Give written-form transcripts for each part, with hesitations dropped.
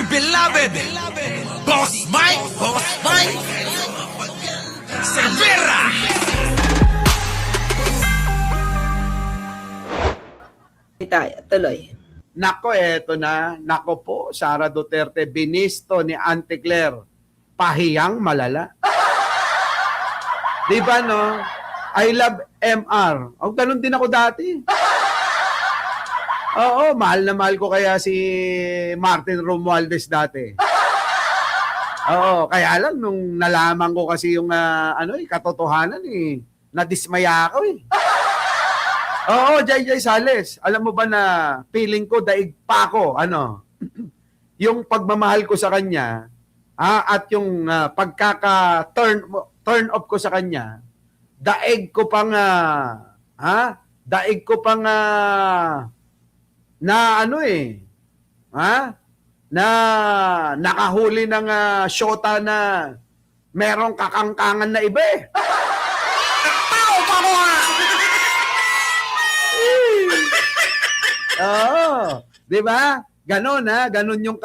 beloved Boss Mike Cervera. Tayo, tuloy. Nako, eto na. Nako po, Sara Duterte, binisto ni Auntie Claire. Pahiyang malala. Di ba, no? I love MR. O, ganun din ako dati. Oo, mahal na mahal ko kaya si Martin Romualdez dati. Oo, kaya lang nung nalaman ko kasi yung katotohanan nadismaya ako Oo, Jay Sales, alam mo ba na feeling ko daig pa ako, yung pagmamahal ko sa kanya, at yung pagkaka-turn off ko sa kanya, daig ko pang na nakahuli ng shota na merong kakangkangan na iba Oo, 'di ba? Ganon ganon yung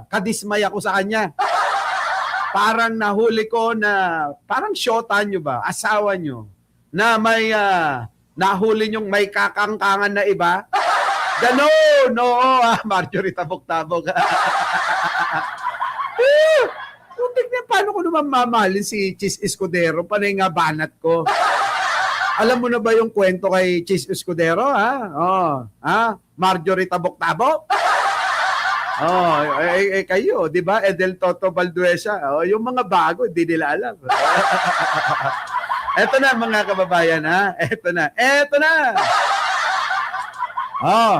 kadismay ako sa kanya. Parang nahuli ko na parang shota nyo ba, asawa nyo, na may nahuli nyong may kakangkangan na iba. Ganon, oo, Marjorie Tabok-Tabok. Tignan, paano ko naman mamahalin si Chis Escudero? Panay nga banat ko. Alam mo na ba yung kwento kay Chis Escudero, Marjorie Tabok-Tabok? Kayo, di ba? Edel Toto Balduesa. Yung mga bago, hindi nila alam. Eto na, mga kababayan, Eto na.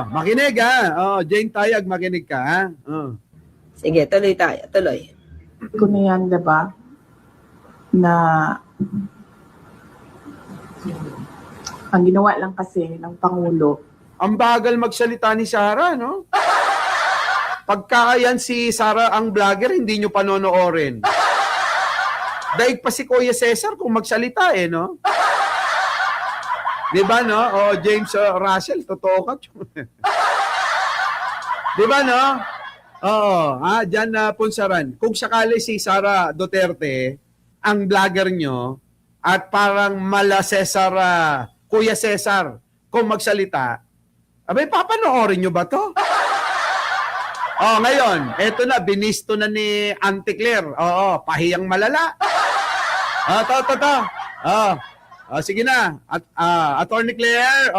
Makinig, Jane Tayag, makinig ka, Sige, tuloy tayo, tuloy. Ko na yan, diba? Na ang ginawa lang kasi ng Pangulo. Ang bagal magsalita ni Sara, no? Pagka yan si Sara ang vlogger, hindi nyo panonoorin. Daig pa si Kuya Cesar kung magsalita, no? Di ba, no? James Russell, totoo ka. Di ba, no? Diyan na punsaran. Kung sakali si Sara Duterte, ang vlogger nyo, at parang mala Cesar, Kuya Cesar, kung magsalita, abay, papanoorin nyo ba to? Ngayon, eto na, binisto na ni Auntie Claire. Pahiyang malala. Sige na. Attorney Claire,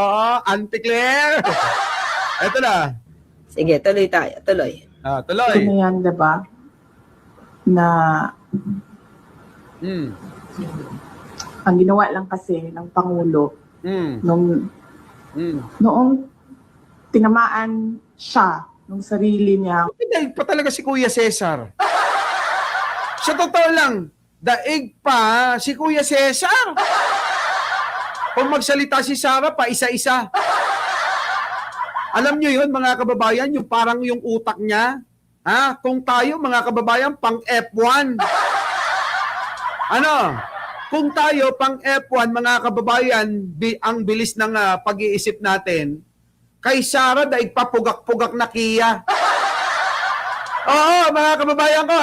Auntie Claire. Eto na. Sige, tuloy tayo, tuloy. Tuloy. Ko na yan, diba? Na ang ginawa lang kasi ng Pangulo noong tinamaan siya nung sarili niya. Daig pa talaga si Kuya Cesar. Sa totoo lang, daig pa si Kuya Cesar. Kung magsalita si Sara pa isa-isa. Alam nyo yun, mga kababayan, yung parang yung utak niya, kung tayo, mga kababayan, pang F1. Kung tayo, pang F1, mga kababayan, ang bilis ng pag-iisip natin, kay Sara, daig pa pugak-pugak na Kia. Oo, mga kababayan ko,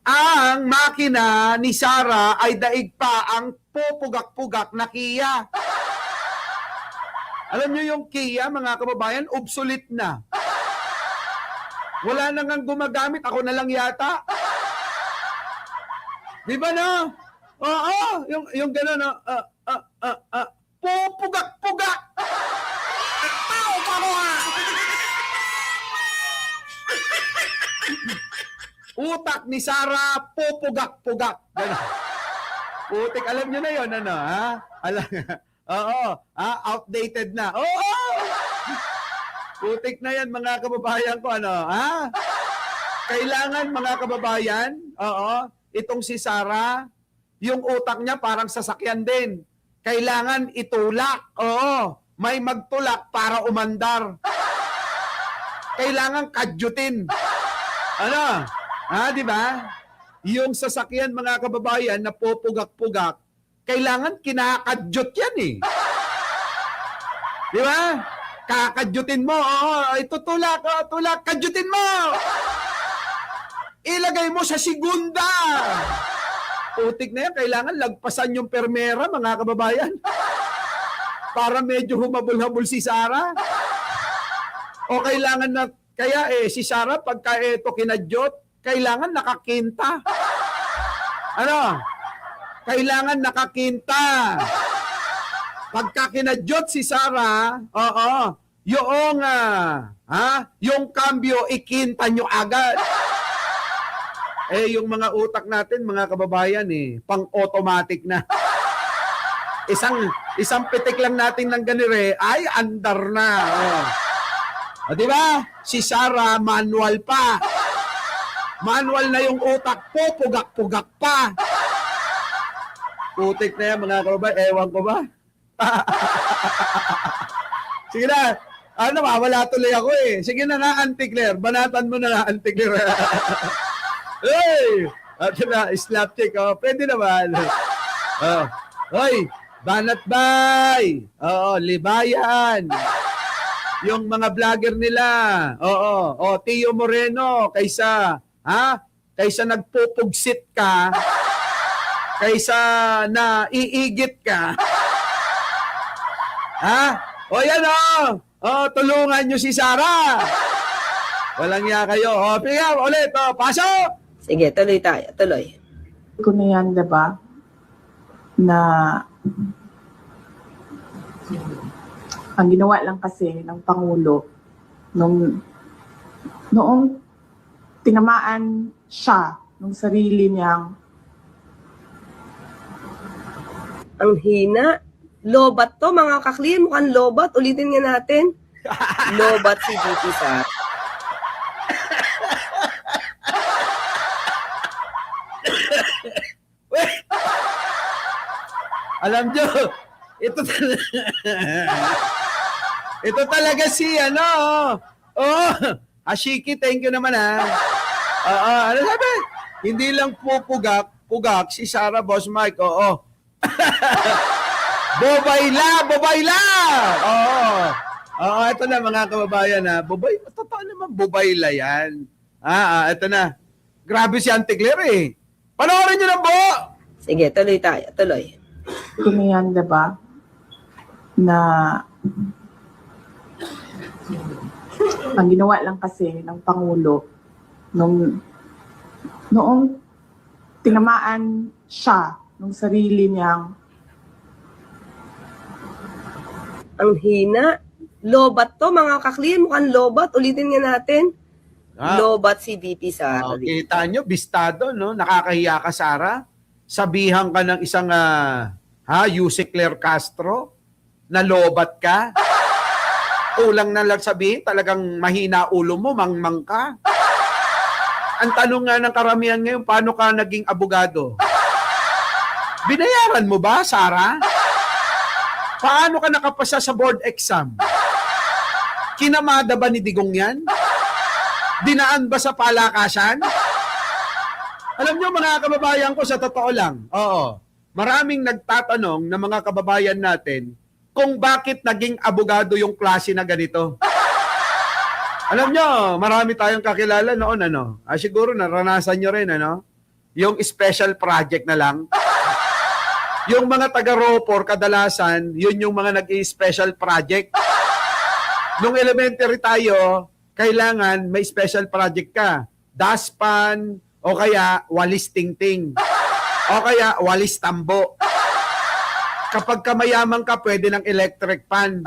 ang makina ni Sara ay daig pa ang pupugak-pugak na Kia. Alam nyo yung Kia, mga kababayan, obsolete na. Wala na ngang gumagamit, ako na lang yata. Di ba na? Oo, yung gano'n, pupugak-pugak. Utak ni Sara, pupugak-pugak. Putik, alam nyo na yun, outdated na. Putik na yan, mga kababayan ko, Kailangan, mga kababayan, itong si Sara, yung utak niya parang sasakyan din. Kailangan itulak. May magtulak para umandar. Kailangan kadyutin. Di ba? Yung sasakyan, mga kababayan, na pupugak-pugak, kailangan kinakadyot yan Di ba? Kakadyutin mo. Ito tulak, kadyutin mo. ilagay mo sa segunda. Putik na yan, kailangan lagpasan yung permera, mga kababayan. Para medyo humabol-habol si Sarah. O kailangan na, kaya si Sarah, pagka ito kinadyot, kailangan nakakinta. Ano? Kailangan nakakinta. Pagka kinadyot si Sarah, yung cambio, ikinta nyo agad. Yung mga utak natin, mga kababayan, pang-automatic na. Isang pitik lang natin ng ganire, ay andar na. Di ba? Si Sarah, manual pa. Manual na yung utak po, pugak-pugak pa. Putik na yan, mga kababayan. Ewan ko ba? Sige na. Mawala tuloy ako Sige na nga, Auntie Claire. Banatan mo na nga, Auntie Claire. Hey! At na, slap check. Pwede naman. Hoy! Banat bay! Libayan! Yung mga vlogger nila. Tio Moreno, kaysa nagpupugsit ka, kaysa na iigit ka. Yan tulungan nyo si Sarah. Walang niya kayo. Piga ulit. Pasok! Sige, tuloy tayo. Tuloy. Ko na yan, diba? Na ang ginawa lang kasi ng Pangulo noong tinamaan siya nung sarili niyang Ang hina. Lobat to, mga kakli. Mukhang lobat. Ulitin nga natin. Lobat si VP Sara. Alam nyo, ito talaga si Ashiki, thank you naman ano sabi? Hindi lang pugak si Sarah, Boss Mike, Bobayla! Ito na mga kababayan totoo naman bobayla yan. Ito na. Grabe si Auntie Claire Panoorin nyo ng buo! Sige, tuloy tayo. Tuloy. ko na yan, diba? Na ang ginawa lang kasi ng Pangulo noong tinamaan siya nung sarili niyang Ang hina. Lobat to, mga kakli. Mukhang lobat. Ulitin nga natin. Lobat si VP Sara. Kita nyo, bistado, no? Nakakahiya ka, Sarah. Sabihan ka ng isang, Yuse Claire Castro, na lobat ka. Ulang na lang sabihin, talagang mahina ulo mo, mangmang ka. Ang tanong nga ng karamihan ngayon, paano ka naging abogado? Binayaran mo ba, Sarah? Paano ka nakapasa sa board exam? Kinamada ba ni Digong yan? Dinaan ba sa palakasan? Alam nyo mga kababayan ko, sa totoo lang, maraming nagtatanong ng mga kababayan natin kung bakit naging abogado yung klase na ganito. Alam nyo, marami tayong kakilala noon, siguro naranasan nyo rin, yung special project na lang. Yung mga taga-ropor, kadalasan, yun yung mga nag-i-special project. Nung elementary tayo, kailangan may special project ka. Daspan, o kaya walis tingting, o kaya walis tambo. Kapag kamayaman ka, pwede ng electric pan.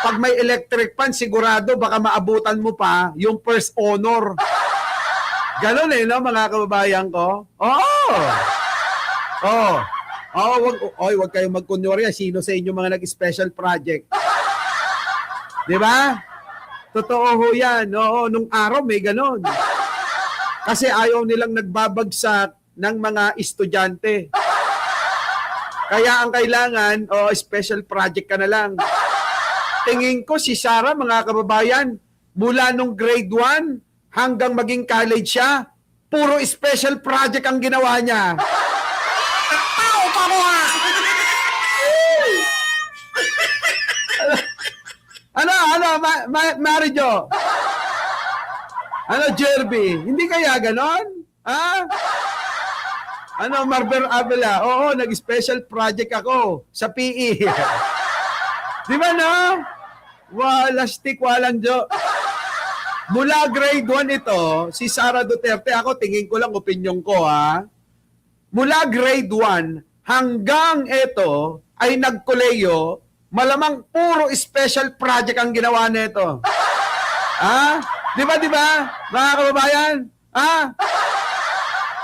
Pag may electric pan, sigurado baka maabutan mo pa yung first honor. Ganon mga kababayan ko? Wag kayong magkunyorya. Sino sa inyo mga nag-special project? Di ba? Totoo ho yan. Nung araw may ganon. Kasi ayaw nilang nagbabagsak ng mga estudyante. Kaya ang kailangan, special project ka na lang. Tingin ko si Sarah, mga kababayan, mula nung grade 1 hanggang maging college siya, puro special project ang ginawa niya. Marijo? Ano, Jerby? Hindi kaya ganon? Ha? Ano, Marber Avila? Oo, nag-special project ako sa PE. Di ba, no? Wala stick, walang jo. Mula grade 1 ito, si Sara Duterte, ako tingin ko lang opinion ko, ha? Mula grade 1 hanggang ito ay nagkoleyo, malamang puro special project ang ginawa nito. Ha? Di ba, mga kababayan? Ha?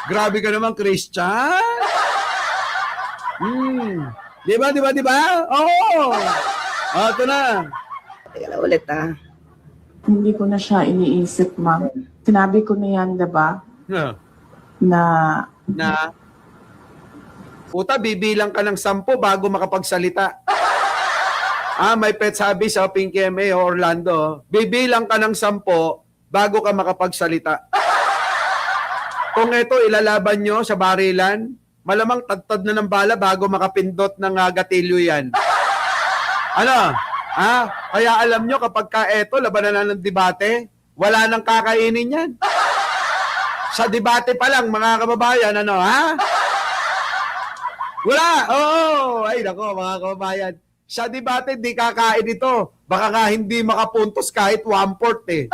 Grabe ka naman, Christian. Di ba? Oo. Ito na. Teka lang ulit ah. Hindi ko na siya iniisip, ma'am. Sinabi ko na yan, diba? Na Na, puta, bibilang ka ng 10 bago makapagsalita. May pet sabi sa Pinky MA Orlando, bibilang ka ng 10 bago ka makapagsalita. Kung ito ilalaban nyo sa barilan, malamang tagtad na ng bala bago makapindot ng gatilyo yan. Ano? Kaya alam nyo kapag ka ito, labanan na ng debate, wala nang kakainin yan. Sa debate pa lang, mga kababayan, ano, ha? Wala! Oo! Ay, nako, mga kababayan. Sa debate, di kakain ito. Baka nga hindi makapuntos kahit 1/4 eh.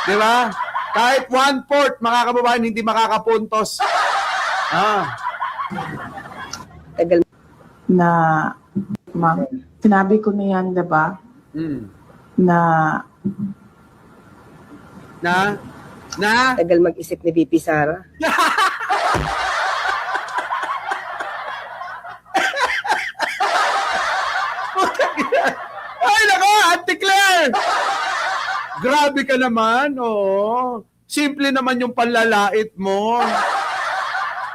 Di ba? Kahit 1/4, mga kababayan, hindi makakapuntos. Tagal. na ma'am, sinabi ko na yan, diba? Na Tagal mag-isip ni VP Sara. Ay, nako, Auntie Claire! Grabe ka naman, oo. Simple naman yung panlalait mo.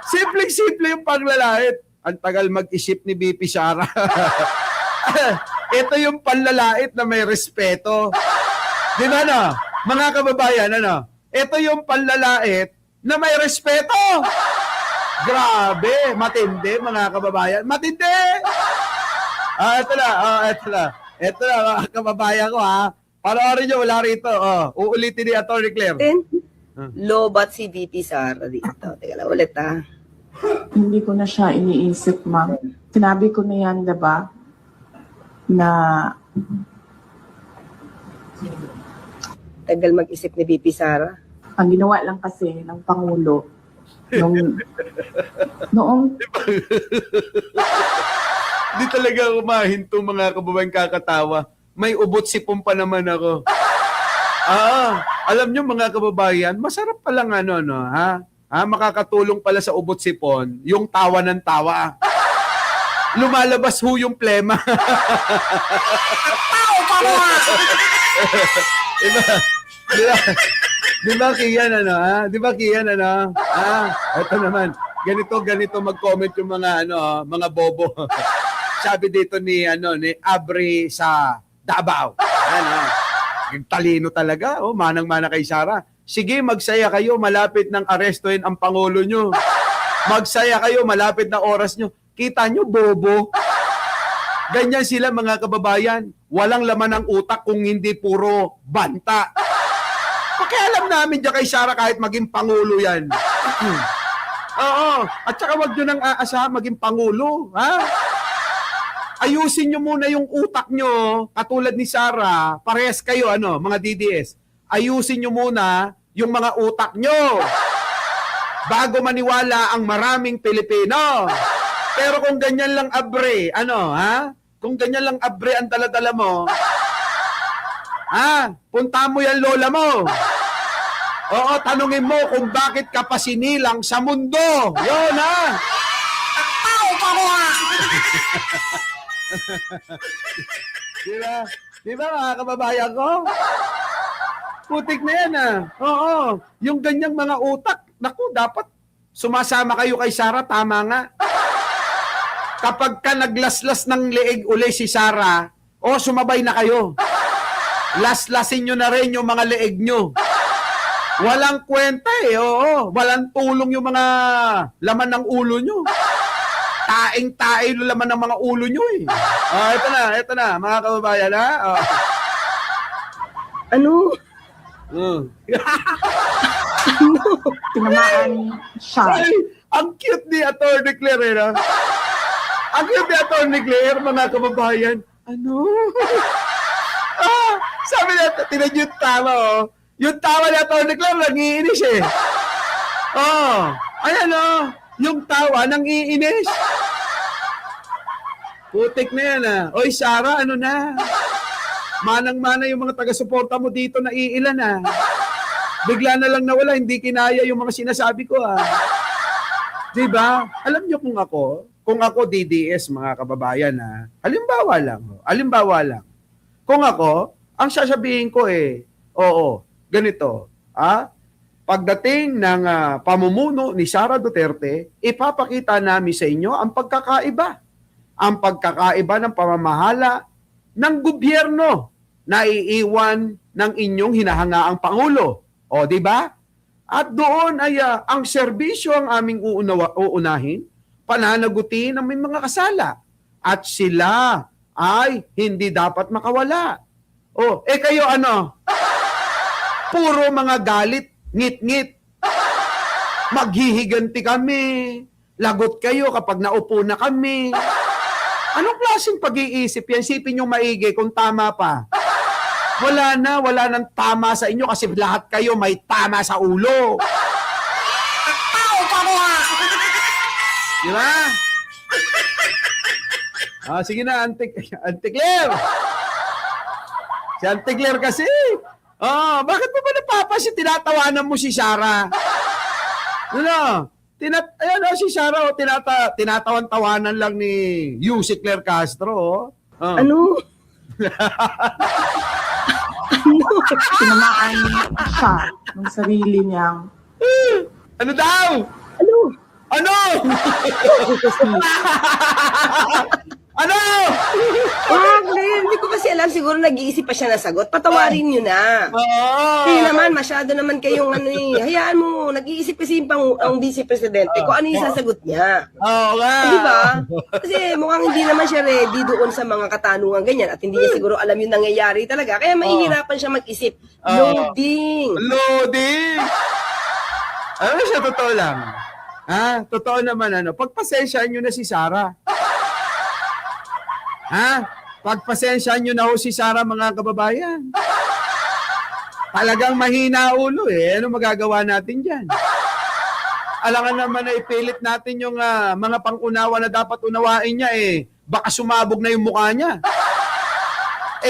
Simple-simple yung paglalait. Ang tagal mag-isip ni BP Sara. Ito yung panlalait na may respeto. Di ba, no? Mga kababayan, ano? Ito yung panlalait na may respeto. Grabe, matindi, mga kababayan. Matindi! Ito na, mga kababayan ko, ha? Panoorin nyo, wala rito. Uulitin ni Atty. Claire. Lobat si VP Sara dito. Teka lang ulit ah. hindi ko na siya iniisip, ma'am. Sinabi ko na yan, diba? Na Tagal mag-isip ni VP Sara. ang ginawa lang kasi ng Pangulo noong Hindi talaga ako mahinto, mga kababayan, kakatawa. May ubot sipon pa naman ako. Alam nyo, mga kababayan, masarap palang ano, no, ha? Makakatulong pala sa ubot sipon, yung tawa ng tawa. Lumalabas ho yung plema. Di ba, Kian, ano, ha? Di ba, Kian, ano? Ito naman, ganito mag-comment yung mga, ano, mga bobo. Sabi dito ni Abri sa Davao. Yung talino talaga, manang-mana kay Sara. Sige, magsaya kayo, malapit ng arestuhin ang Pangulo nyo. Magsaya kayo, malapit na oras nyo. Kita nyo, bobo. Ganyan sila, mga kababayan. Walang laman ng utak kung hindi puro banta. Pakialam namin dyan kay Sara kahit maging Pangulo yan. Oo. At saka wag nyo nang aasahan maging Pangulo. Ha? Ayusin nyo muna yung utak nyo. Katulad ni Sara, parehas kayo, mga DDS. Ayusin nyo muna yung mga utak nyo bago maniwala ang maraming Pilipino. Pero kung ganyan lang abre, kung ganyan lang abre ang dala-dala mo, punta mo yan lola mo. Oo, tanungin mo kung bakit ka pa sinilang sa mundo. Yun, ha? Diba, mga kababayan ko? Putik na yan, Oo, yung ganyang mga utak, naku, dapat sumasama kayo kay Sara, tama nga. Kapag ka naglaslas ng leeg uli si Sara, sumabay na kayo. Laslasin nyo na rin yung mga leeg nyo. Walang kwenta walang tulong yung mga laman ng ulo nyo. Taing-tae yung laman ng mga ulo nyo ito na, mga kababayan, Ano? Tinamaan siya. Ay, ang cute ni Atty. Claire, eh, no? Ang cute ni Atty. Claire, mga kababayan. Ano? Sabi niya, tinan yung tawa, oh. Yung tawa ni Atty. Claire, nag-iinis eh. Ayan, yung tawa, nang-iinis. Putik na yan, Oy, Sarah, ano na? Manang-mana yung mga taga-suporta mo dito na iilan, Bigla na lang nawala, hindi kinaya yung mga sinasabi ko, Diba? Alam nyo kung ako DDS, mga kababayan, halimbawa lang. Kung ako, ang sasabihin ko ganito, pagdating ng pamumuno ni Sara Duterte, ipapakita namin sa inyo ang pagkakaiba ng pamamahala ng gobyerno na iiwan ng inyong hinahangaang Pangulo. O, di ba? At doon ay ang serbisyo ang aming uunahin, pananagutin ang may mga kasala. At sila ay hindi dapat makawala. O, kayo ano? Puro mga galit, ngit-ngit. Maghihiganti kami. Lagot kayo kapag naupo na kami. Anong klaseng pag-iisip yan? Sipin nyo maigi kung tama pa. Wala nang tama sa inyo kasi lahat kayo may tama sa ulo. Di ba? Sige na, Auntie Claire. Si Auntie Claire kasi. Bakit mo ba napapansin tinatawanan mo si Sarah? Ano? Si Sarah, tinatawan-tawanan lang ni Yusek Claire Castro. Ano? Tinamaan siya ng sarili niyang Ano daw? Ano? Ano? Ano? Claire, hindi ko kasi alam. Siguro nag-iisip pa siya na sagot. Patawarin nyo na. Hindi naman, masyado naman kayong hayaan mo. Nag-iisip kasi ang vice-presidente kung ano yung sasagot niya. Nga. Di ba? Kasi mukhang hindi naman siya ready doon sa mga katanungan ganyan at hindi niya siguro alam yung nangyayari talaga. Kaya mahihirapan siya mag-isip. Loading. Ano siya, totoo lang. Totoo naman, pagpasensyaan nyo na si Sarah. Pagpasensyaan nyo na ho si Sarah, mga kababayan. Talagang mahina ulo Ano magagawa natin dyan? Alangan naman na ipilit natin yung mga pang-unawa na dapat unawain niya baka sumabog na yung mukha niya.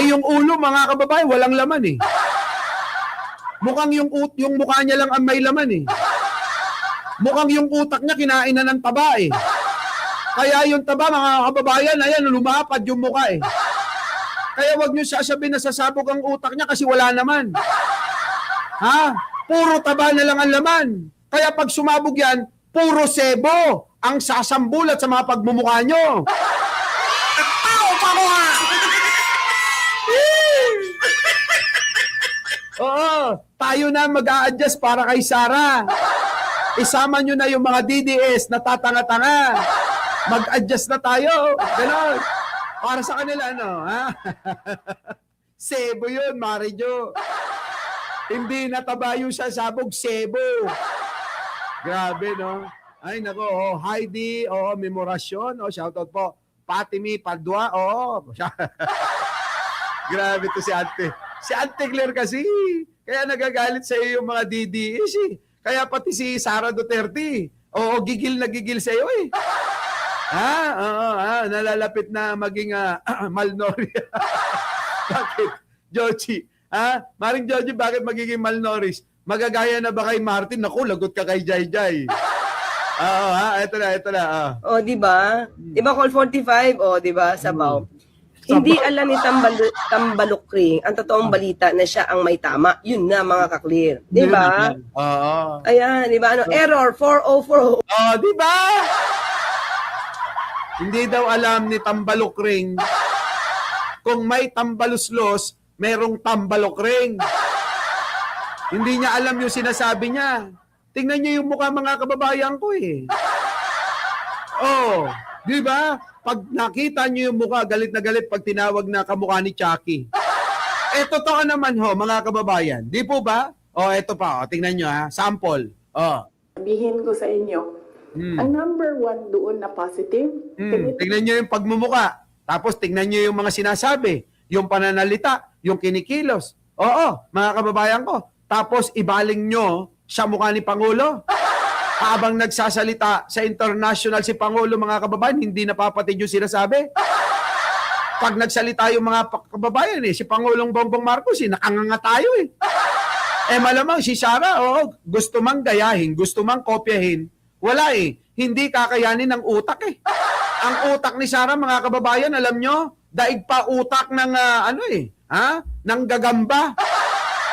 Yung ulo, mga kababayan, walang laman Mukhang yung mukha niya lang ang may laman Mukhang yung utak niya kinain na ng taba Kaya yung taba, mga kababayan, ayan, lumapad yung mukha Kaya wag niyo sasabihin na sasabog ang utak niya kasi wala naman. Puro taba na lang ang laman. Kaya pag sumabog yan, puro sebo ang sasambulat sa mga pagmumukha nyo. Oo, tayo na mag-a-adjust para kay Sarah. Isama nyo na yung mga DDS na tatanga-tanga. Mag-adjust na tayo. Ganon. Para sa kanila, Sebo yun, Marijo. Hindi nataba yung sasabog, sebo. Grabe, no? Ay, nako. Heidi, memorasyon. Shoutout po. Patimi Padua, Grabe to si Ate. Si Ate Claire kasi. Kaya nagagalit sa iyo yung mga DDS Kaya pati si Sara Duterte. Gigil na gigil sa iyo nalalapit na maging malnourished. Bakit? Joji. Maring Joji, bakit magiging malnourished? Magagaya na ba kay Martin? Naku, lagot ka kay Jai. Ito na. Di ba? Di ba call 45? Di ba? Sabaw. Hindi alam ni Tambalukring ang totoong balita na siya ang may tama. Yun na, mga ka-clear. Di ba? Ayan, di ba? Error 4040. Di ba? Hindi daw alam ni Tambalukring kung may tambaluslos, merong tambalokring. Hindi niya alam yung sinasabi niya. Tingnan niyo yung mukha, mga kababayan ko di ba? Pag nakita niyo yung mukha, galit na galit pag tinawag na kamukha ni Chucky. totoo naman ho, mga kababayan. Di po ba? Eto pa, tingnan nyo ha. Sample. Sabihin ko sa inyo, ang number one doon na positive, Tingnan nyo yung pagmumuka. Tapos tingnan nyo yung mga sinasabi, yung pananalita, yung kinikilos. Oo, mga kababayan ko. Tapos ibaling nyo sa mukha ni Pangulo. Habang nagsasalita sa international si Pangulo, mga kababayan, hindi napapatid yung sinasabi. Pag nagsalita yung mga kababayan, si Pangulong Bongbong Marcos, nakanganga tayo eh. Malamang si Sara, gusto mang gayahin, gusto mang kopyahin, wala eh. Hindi kakayanin ng utak eh. Ang utak ni Sara, mga kababayan, alam nyo, daig pa utak ng ng gagamba.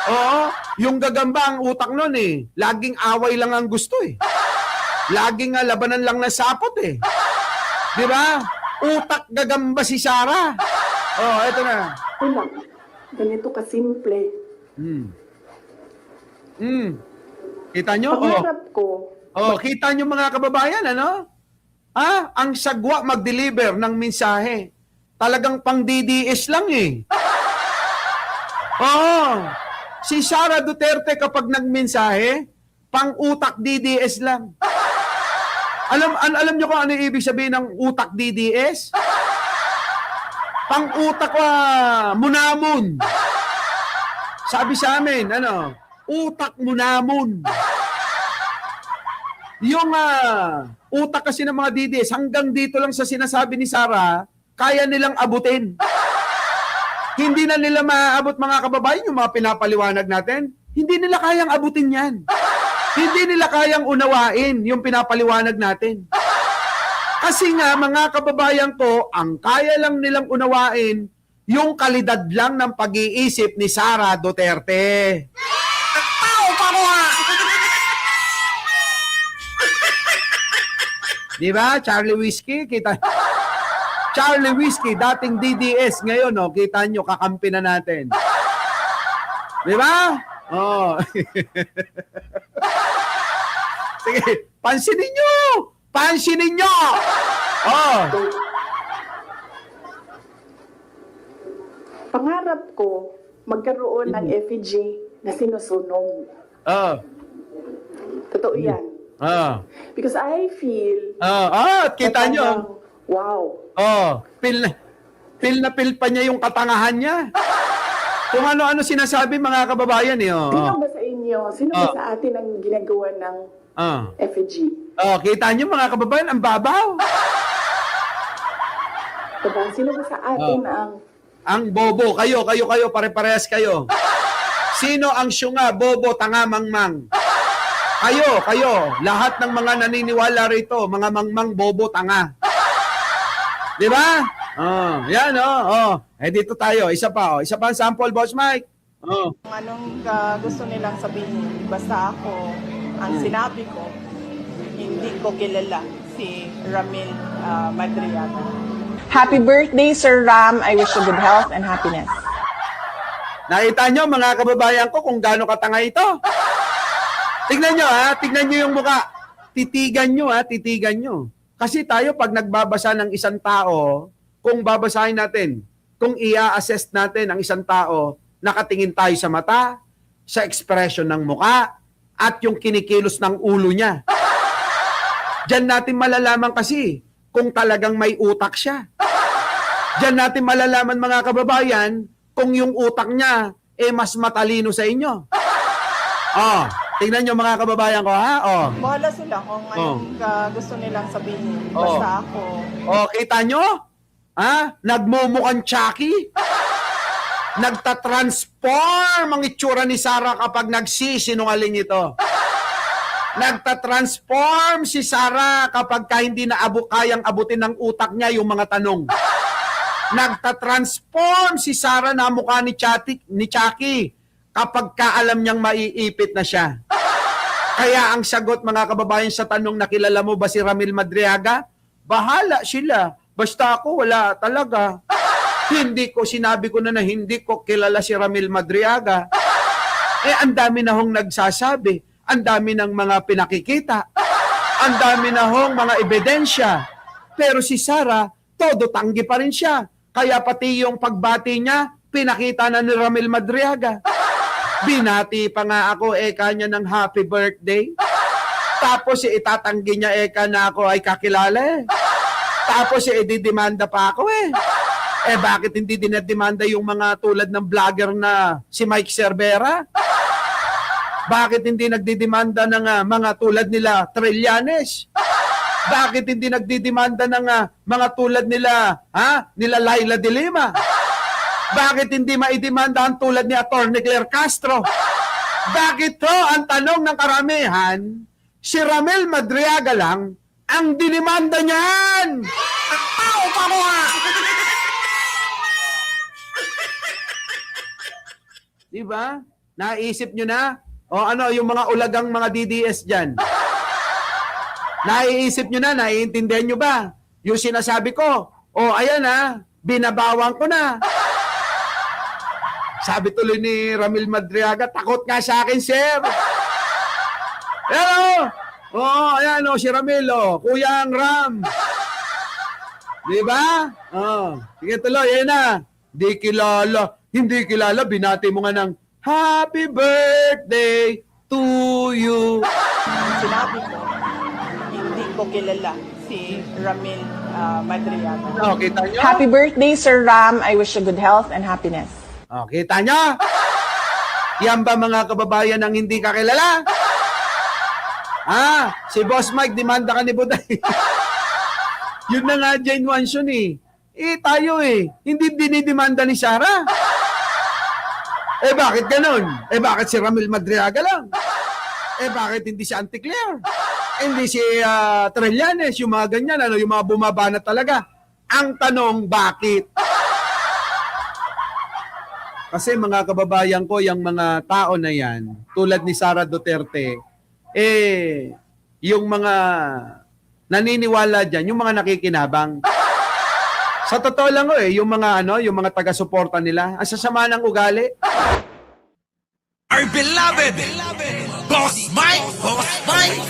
Oo, yung gagamba ang utak nun eh. Laging away lang ang gusto eh. Laging labanan lang ng sapot eh. Di ba? Utak gagamba si Sara. Eto na. wala. Ganito kasimple. Kita nyo? Pangarap ko, Kita nyo mga kababayan, ano? Ang sagwa mag-deliver ng mensahe. Talagang pang DDS lang eh. Si Sara Duterte kapag nagmensahe, pang utak DDS lang. Alam nyo kung ano ibig sabihin ng utak DDS? Pang utak munamon. Sabi sa amin, utak munamon. Yung utak kasi ng mga DDS, hanggang dito lang sa sinasabi ni Sara, kaya nilang abutin. Hindi na nila maaabot, mga kababayan, yung mga pinapaliwanag natin. Hindi nila kayang abutin yan. Hindi nila kayang unawain yung pinapaliwanag natin. Kasi nga, mga kababayan ko, ang kaya lang nilang unawain, yung kalidad lang ng pag-iisip ni Sara Duterte. Di ba? Charlie Whiskey, kita. Charlie Whiskey, dating DDS, ngayon, kita nyo, kakampi na natin. Di ba? Sige, pansinin nyo! Pansinin nyo! pangarap ko, magkaroon ng effigy na sinusunog. Totoo yan. Because I feel... kita nyo. Wow. Pil na pil pa niya yung katangahan niya. Kung ano-ano sinasabi, mga kababayan eh. Sino ba sa inyo? Sino ba sa atin ang ginagawa ng effigy? Kita nyo, mga kababayan, ang babaw. Diba? Sino ba sa atin ang bobo? Kayo, pare-parehas kayo. Sino ang syunga, bobo, tanga, mangmang? Kayo. Lahat ng mga naniniwala rito, mga mangmang, bobo, tanga. Di ba? Yan, dito tayo. Isa pa ang sample, Boss Mike. Anong gusto nilang sabihin? Basta ako, ang sinabi ko, hindi ko kilala si Ramil Madriaga. Happy birthday, Sir Ram. I wish you good health and happiness. Nakita nyo, mga kababayan ko, kung gaano katanga ito. Tignan nyo yung mukha. Titigan nyo. Kasi tayo, pag nagbabasa ng isang tao, kung babasahin natin, kung i-assess natin ang isang tao, nakatingin tayo sa mata, sa expression ng mukha, at yung kinikilos ng ulo niya. Diyan natin malalaman kasi kung talagang may utak siya. Diyan natin malalaman, mga kababayan, kung yung utak niya mas matalino sa inyo. Tingnan nyo, mga kababayan ko, ha? Bahala sila kung anong gusto nilang sabihin. Basta ako. Kita nyo? Nagmumukhang Chucky? Nagtatransform ang itsura ni Sara kapag nagsisinungaling ito. Nagtatransform si Sara kapag hindi na kayang abutin ng utak niya yung mga tanong. Nagtatransform si Sara na mukha ni Chucky kapag kaalam niyang maiipit na siya. Kaya ang sagot, mga kababayan, sa tanong, nakilala mo ba si Ramil Madriaga? Bahala sila. Basta ako, wala talaga. Sinabi ko na hindi ko kilala si Ramil Madriaga. Ang dami na hong nagsasabi. Ang dami ng mga pinakikita. Ang dami na hong mga ebidensya. Pero si Sara, todo tanggi pa rin siya. Kaya pati yung pagbati niya, pinakita na ni Ramil Madriaga. Binati pa nga ako kanya ng happy birthday. Tapos itatanggi niya na ako ay kakilala Tapos ididemanda pa ako bakit hindi dinedemanda yung mga tulad ng vlogger na si Mike Cervera? Bakit hindi nagdidemanda ng mga tulad nila Trillanes? Bakit hindi nagdidemanda ng mga tulad nila Laila de Lima? Bakit hindi maidemanda ang tulad ni Atty. Claire Castro? Bakit ang tanong ng karamihan, si Ramil Madriaga lang ang dinimanda niyan? Diba? Naisip nyo na? O ano, yung mga ulagang mga DDS dyan? Naiisip nyo na? Naiintindihan nyo ba? Yung sinasabi ko, ayan binabawang ko na. Sabi tuloy ni Ramil Madriaga, takot nga sa akin, sir. Pero, ayan si Ramil, Kuyang Ram. Diba? Sige tuloy, ayan na. Hindi kilala, binati mo nga ng happy birthday to you. Sinabi ko, hindi ko kilala si Ramil Madriaga. Kita nyo? Happy birthday, Sir Ram. I wish you good health and happiness. Kita nyo? Yan ba mga kababayan ang hindi kakilala? Si Boss Mike, demanda ka ni Buday. Yun na nga, Jane Wanson tayo hindi dinidemanda ni Sarah. Bakit ganun? Bakit si Ramil Madriaga lang? Bakit hindi si Auntie Claire? Hindi si Trillanes, yung mga ganyan, yung mga bumaba na talaga. Ang tanong, bakit? Kasi mga kababayan ko, yung mga tao na yan, tulad ni Sara Duterte, yung mga naniniwala dyan, yung mga nakikinabang. Sa totoo lang yung mga taga-suporta nila, ang sasama ng ugali. Our beloved Boss Mike! Boss Mike!